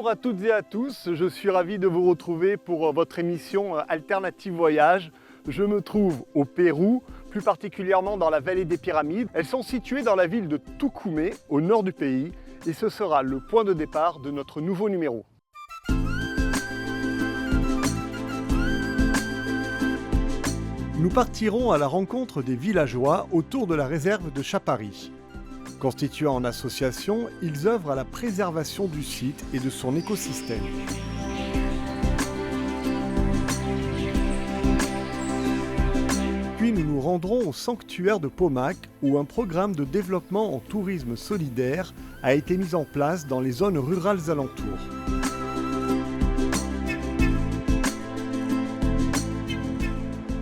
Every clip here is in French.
Bonjour à toutes et à tous, je suis ravi de vous retrouver pour votre émission Alternative Voyage. Je me trouve au Pérou, plus particulièrement dans la vallée des Pyramides. Elles sont situées dans la ville de Tucumé, au nord du pays, et ce sera le point de départ de notre nouveau numéro. Nous partirons à la rencontre des villageois autour de la réserve de Chapari. Constitués en association, ils œuvrent à la préservation du site et de son écosystème. Puis nous nous rendrons au sanctuaire de Pomac, où un programme de développement en tourisme solidaire a été mis en place dans les zones rurales alentours.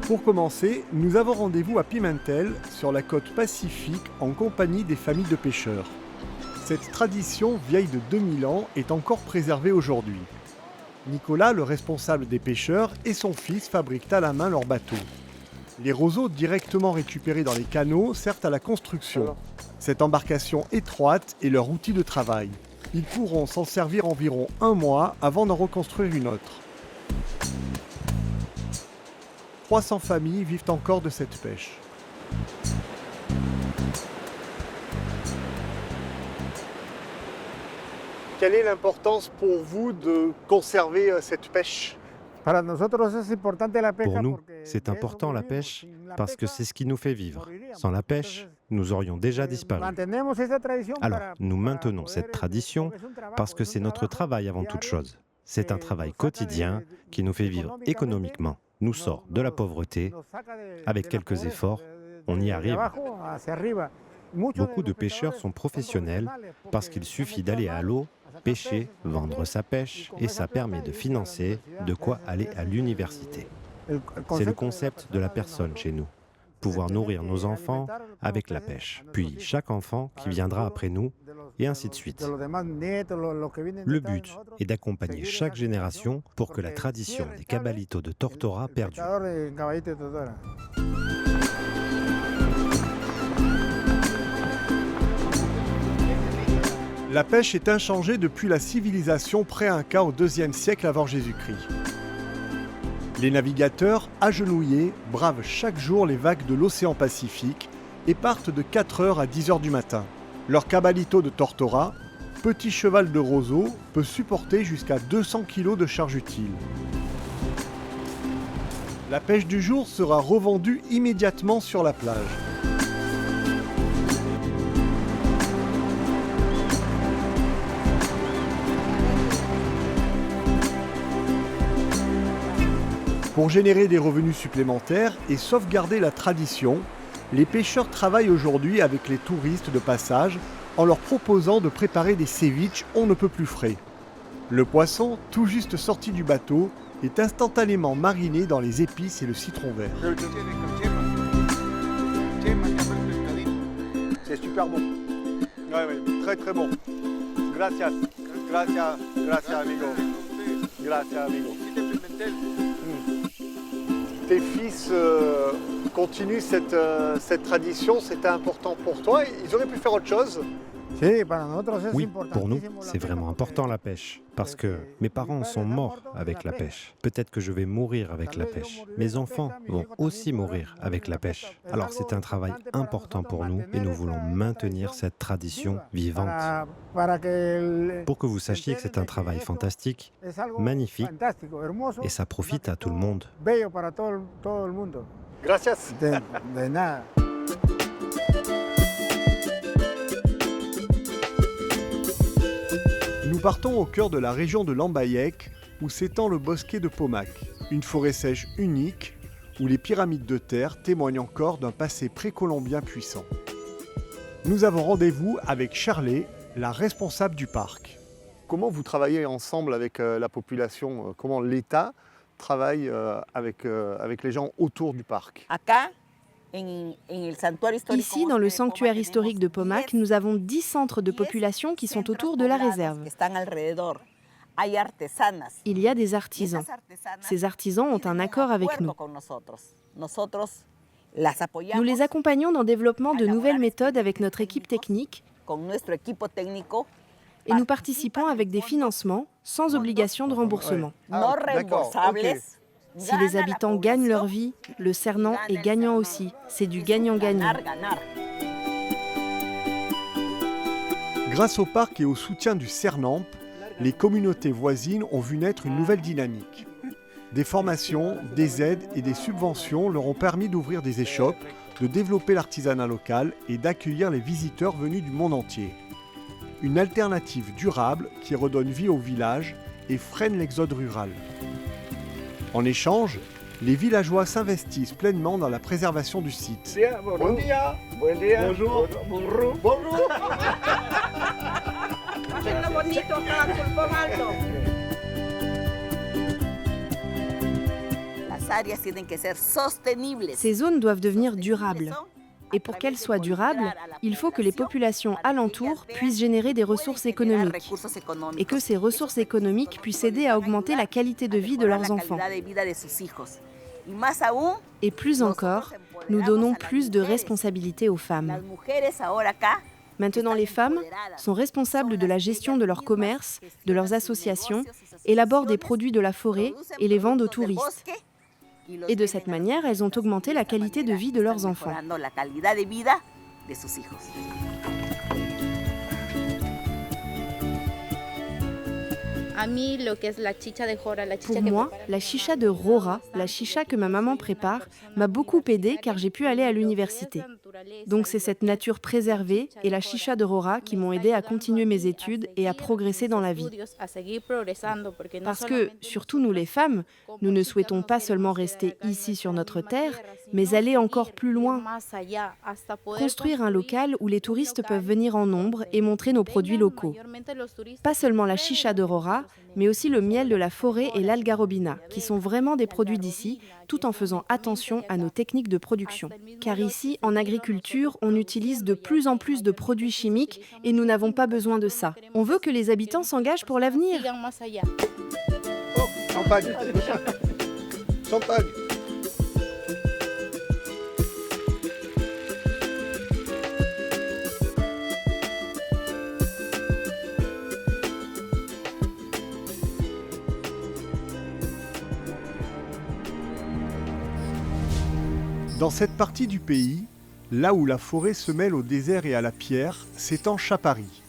Pour commencer, nous avons rendez-vous à Pimentel, sur la côte pacifique, en compagnie des familles de pêcheurs. Cette tradition vieille de 2000 ans est encore préservée aujourd'hui. Nicolas, le responsable des pêcheurs, et son fils fabriquent à la main leurs bateaux. Les roseaux directement récupérés dans les canaux servent à la construction. Cette embarcation étroite est leur outil de travail. Ils pourront s'en servir environ 1 mois avant d'en reconstruire une autre. 300 familles vivent encore de cette pêche. Quelle est l'importance pour vous de conserver cette pêche ? Pour nous, C'est important la pêche parce que c'est ce qui nous fait vivre. Sans la pêche, nous aurions déjà disparu. Alors, nous maintenons cette tradition parce que c'est notre travail avant toute chose. C'est un travail quotidien qui nous fait vivre économiquement, nous sort de la pauvreté. Avec quelques efforts, on y arrive. Beaucoup de pêcheurs sont professionnels parce qu'il suffit d'aller à l'eau, pêcher, vendre sa pêche et ça permet de financer de quoi aller à l'université. C'est le concept de la personne chez nous. Pouvoir nourrir nos enfants avec la pêche, puis chaque enfant qui viendra après nous, et ainsi de suite. Le but est d'accompagner chaque génération pour que la tradition des cabalitos de Tortora perdure. La pêche est inchangée depuis la civilisation pré-inca au IIe siècle avant Jésus-Christ. Les navigateurs, agenouillés, bravent chaque jour les vagues de l'océan Pacifique et partent de 4h à 10h du matin. Leur cabalito de Tortora, petit cheval de roseau, peut supporter jusqu'à 200 kg de charge utile. La pêche du jour sera revendue immédiatement sur la plage. Pour générer des revenus supplémentaires et sauvegarder la tradition, les pêcheurs travaillent aujourd'hui avec les touristes de passage en leur proposant de préparer des ceviches on ne peut plus frais. Le poisson, tout juste sorti du bateau, est instantanément mariné dans les épices et le citron vert. C'est super bon. Oui, très très bon. Gracias. Gracias, gracias amigo. Gracias amigo. Tes fils continuent cette tradition, c'était important pour toi. Ils auraient pu faire autre chose. Oui, pour nous, c'est vraiment important la pêche, parce que mes parents sont morts avec la pêche. Peut-être que je vais mourir avec la pêche. Mes enfants vont aussi mourir avec la pêche. Alors c'est un travail important pour nous et nous voulons maintenir cette tradition vivante. Pour que vous sachiez que c'est un travail fantastique, magnifique, et ça profite à tout le monde. Gracias. De nada. Nous partons au cœur de la région de Lambayeque, où s'étend le bosquet de Pomac, une forêt sèche unique, où les pyramides de terre témoignent encore d'un passé précolombien puissant. Nous avons rendez-vous avec Charley, la responsable du parc. Comment vous travaillez ensemble avec la population? Comment l'État travaille avec les gens autour du parc? Ici, dans le sanctuaire historique de Pomac, nous avons 10 centres de population qui sont autour de la réserve. Il y a des artisans. Ces artisans ont un accord avec nous. Nous les accompagnons dans le développement de nouvelles méthodes avec notre équipe technique et nous participons avec des financements sans obligation de remboursement. Ah, d'accord, ok. Si les habitants gagnent leur vie, le Cernant est gagnant aussi. C'est du gagnant-gagnant. Grâce au parc et au soutien du Cernamp, les communautés voisines ont vu naître une nouvelle dynamique. Des formations, des aides et des subventions leur ont permis d'ouvrir des échoppes, de développer l'artisanat local et d'accueillir les visiteurs venus du monde entier. Une alternative durable qui redonne vie au village et freine l'exode rural. En échange, les villageois s'investissent pleinement dans la préservation du site. Bon dia. Bonjour. Bonjour. Ces zones doivent devenir durables. Et pour qu'elles soient durables, il faut que les populations alentours puissent générer des ressources économiques et que ces ressources économiques puissent aider à augmenter la qualité de vie de leurs enfants. Et plus encore, nous donnons plus de responsabilités aux femmes. Maintenant, les femmes sont responsables de la gestion de leur commerce, de leurs associations, élaborent des produits de la forêt et les vendent aux touristes. Et de cette manière, elles ont augmenté la qualité de vie de leurs enfants. Pour moi, la chicha de Rora, la chicha que ma maman prépare, m'a beaucoup aidée car j'ai pu aller à l'université. Donc c'est cette nature préservée et la chicha de Rora qui m'ont aidée à continuer mes études et à progresser dans la vie. Parce que, surtout nous les femmes, nous ne souhaitons pas seulement rester ici sur notre terre, mais aller encore plus loin. Construire un local où les touristes peuvent venir en nombre et montrer nos produits locaux. Pas seulement la chicha de Rora, mais aussi le miel de la forêt et l'algarobina, qui sont vraiment des produits d'ici, tout en faisant attention à nos techniques de production. Car ici, en agriculture, on utilise de plus en plus de produits chimiques et nous n'avons pas besoin de ça. On veut que les habitants s'engagent pour l'avenir. Oh, champagne. Champagne. Dans cette partie du pays, là où la forêt se mêle au désert et à la pierre, s'étend Chapari.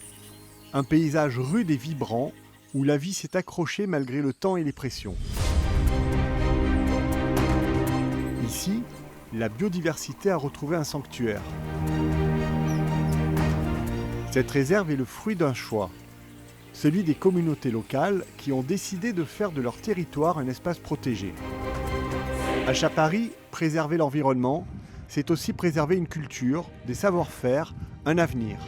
Un paysage rude et vibrant où la vie s'est accrochée malgré le temps et les pressions. Ici, la biodiversité a retrouvé un sanctuaire. Cette réserve est le fruit d'un choix, celui des communautés locales qui ont décidé de faire de leur territoire un espace protégé. À Chapari, préserver l'environnement, c'est aussi préserver une culture, des savoir-faire, un avenir.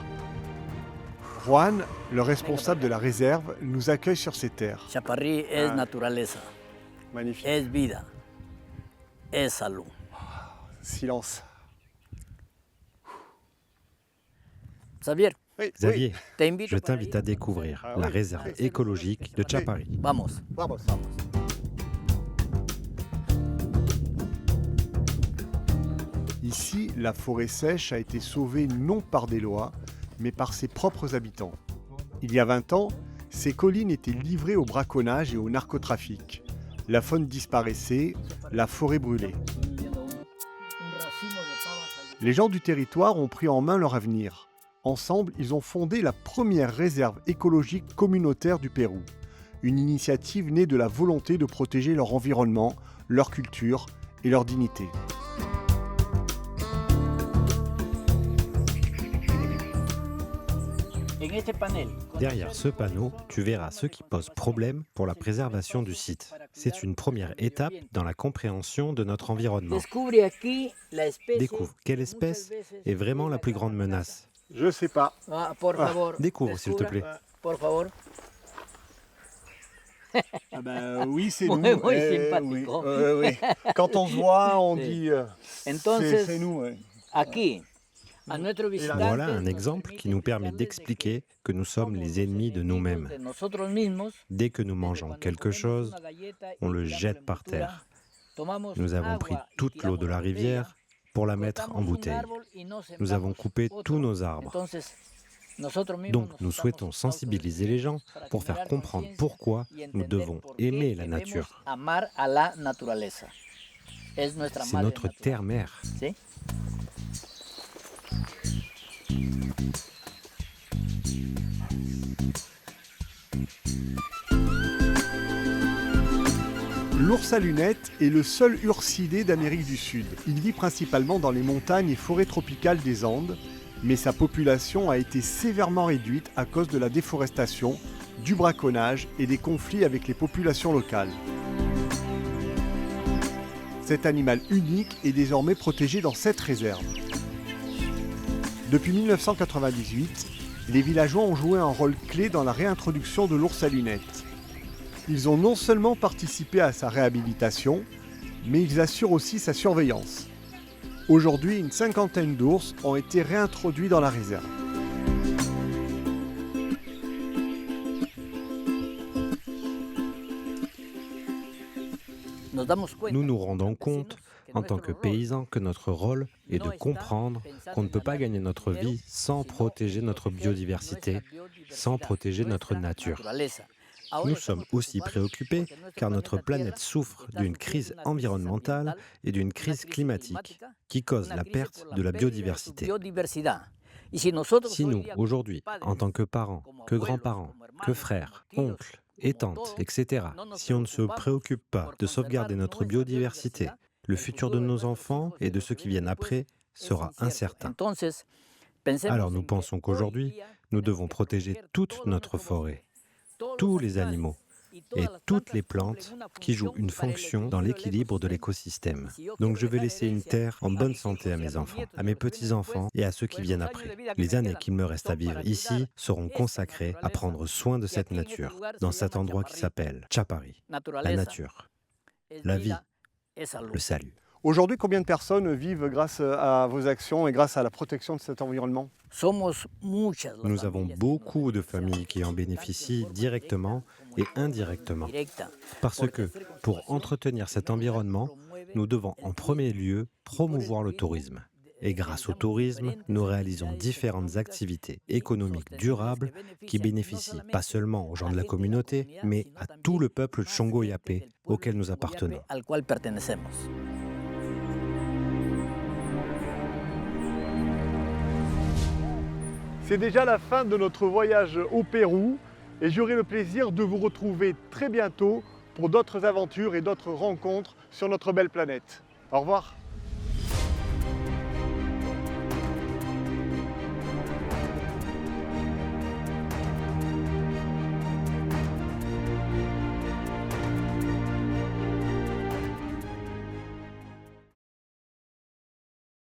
Juan, le responsable de la réserve, nous accueille sur ses terres. Chapari es naturaleza, Magnifique. es vida, es salud. Silence. Xavier, Xavier, te je t'invite à découvrir la réserve écologique de Chapari. Vamos. Vamos, vamos. Ici, la forêt sèche a été sauvée non par des lois, mais par ses propres habitants. Il y a 20 ans, ces collines étaient livrées au braconnage et au narcotrafic. La faune disparaissait, la forêt brûlait. Les gens du territoire ont pris en main leur avenir. Ensemble, ils ont fondé la première réserve écologique communautaire du Pérou. Une initiative née de la volonté de protéger leur environnement, leur culture et leur dignité. Derrière ce panneau, tu verras ce qui pose problème pour la préservation du site. C'est une première étape dans la compréhension de notre environnement. Découvre quelle espèce est vraiment la plus grande menace. Je sais pas. Découvre, s'il te plaît. Ah ben, oui, c'est nous. Muy Oui. Quand on se voit, on dit c'est nous. Ouais. Voilà un exemple qui nous permet d'expliquer que nous sommes les ennemis de nous-mêmes. Dès que nous mangeons quelque chose, on le jette par terre. Nous avons pris toute l'eau de la rivière pour la mettre en bouteille. Nous avons coupé tous nos arbres. Donc nous souhaitons sensibiliser les gens pour faire comprendre pourquoi nous devons aimer la nature. C'est notre terre-mère. L'ours à lunettes est le seul ursidé d'Amérique du Sud. Il vit principalement dans les montagnes et forêts tropicales des Andes, mais sa population a été sévèrement réduite à cause de la déforestation, du braconnage et des conflits avec les populations locales. Cet animal unique est désormais protégé dans cette réserve. Depuis 1998, les villageois ont joué un rôle clé dans la réintroduction de l'ours à lunettes. Ils ont non seulement participé à sa réhabilitation, mais ils assurent aussi sa surveillance. Aujourd'hui, une cinquantaine d'ours ont été réintroduits dans la réserve. Nous nous rendons compte, en tant que paysans, que notre rôle est de comprendre qu'on ne peut pas gagner notre vie sans protéger notre biodiversité, sans protéger notre nature. Nous sommes aussi préoccupés car notre planète souffre d'une crise environnementale et d'une crise climatique qui cause la perte de la biodiversité. Si nous, aujourd'hui, en tant que parents, que grands-parents, que frères, oncles et tantes, etc., si on ne se préoccupe pas de sauvegarder notre biodiversité, le futur de nos enfants et de ceux qui viennent après sera incertain. Alors nous pensons qu'aujourd'hui, nous devons protéger toute notre forêt, tous les animaux et toutes les plantes qui jouent une fonction dans l'équilibre de l'écosystème. Donc je vais laisser une terre en bonne santé à mes enfants, à mes petits-enfants et à ceux qui viennent après. Les années qu'il me reste à vivre ici seront consacrées à prendre soin de cette nature, dans cet endroit qui s'appelle Chapari, la nature, la vie, le salut. Aujourd'hui, combien de personnes vivent grâce à vos actions et grâce à la protection de cet environnement? Nous avons beaucoup de familles qui en bénéficient directement et indirectement. Parce que pour entretenir cet environnement, nous devons en premier lieu promouvoir le tourisme. Et grâce au tourisme, nous réalisons différentes activités économiques durables qui bénéficient pas seulement aux gens de la communauté, mais à tout le peuple Chongo-Yapé auquel nous appartenons. C'est déjà la fin de notre voyage au Pérou et j'aurai le plaisir de vous retrouver très bientôt pour d'autres aventures et d'autres rencontres sur notre belle planète. Au revoir.